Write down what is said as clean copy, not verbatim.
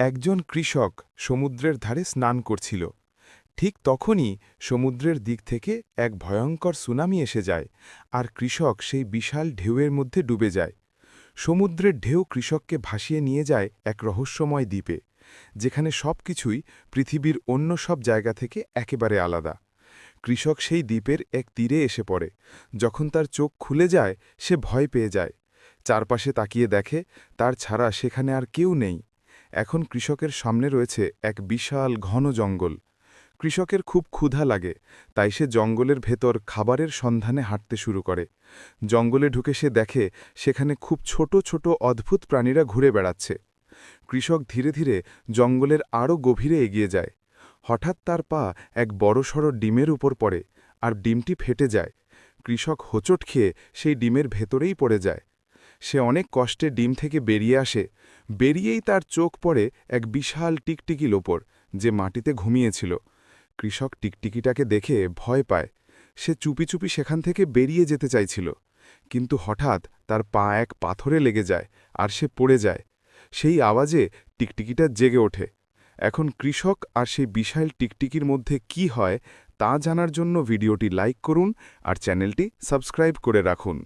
একজন কৃষক সমুদ্রের ধারে স্নান করছিল। ঠিক তখনই সমুদ্রের দিক থেকে এক ভয়ঙ্কর সুনামি এসে যায়, আর কৃষক সেই বিশাল ঢেউয়ের মধ্যে ডুবে যায়। সমুদ্রের ঢেউ কৃষককে ভাসিয়ে নিয়ে যায় এক রহস্যময় দ্বীপে, যেখানে সবকিছুই পৃথিবীর অন্য সব জায়গা থেকে একেবারে আলাদা। কৃষক সেই দ্বীপের এক তীরে এসে পড়ে। যখন তার চোখ খুলে যায়, সে ভয় পেয়ে যায়। চারপাশে তাকিয়ে দেখে, তার ছাড়া সেখানে আর কেউ নেই। এখন কৃষকের সামনে রয়েছে এক বিশাল ঘন জঙ্গল। কৃষকের খুব ক্ষুধা লাগে, তাই সে জঙ্গলের ভেতর খাবারের সন্ধানে হাঁটতে শুরু করে। জঙ্গলে ঢুকে সে দেখে সেখানে খুব ছোট ছোট অদ্ভুত প্রাণীরা ঘুরে বেড়াচ্ছে। কৃষক ধীরে ধীরে জঙ্গলের আরও গভীরে এগিয়ে যায়। হঠাৎ তার পা এক বড়সড় ডিমের উপর পড়ে, আর ডিমটি ফেটে যায়। কৃষক হোঁচট খেয়ে সেই ডিমের ভেতরেই পড়ে যায়। সে অনেক কষ্টে ডিম থেকে বেরিয়ে আসে। বেরিয়েই তার চোখ পড়ে এক বিশাল টিকটিকির ওপর, যে মাটিতে ঘুমিয়েছিল। কৃষক টিকটিকিটাকে দেখে ভয় পায়। সে চুপি চুপি সেখান থেকে বেরিয়ে যেতে চাইছিল, কিন্তু হঠাৎ তার পা এক পাথরে লেগে যায়, আর সে পড়ে যায়। সেই আওয়াজে টিকটিকিটা জেগে ওঠে। এখন কৃষক আর সেই বিশাল টিকটিকির মধ্যে কি হয় তা জানার জন্য ভিডিওটি লাইক করুন আর চ্যানেলটি সাবস্ক্রাইব করে রাখুন।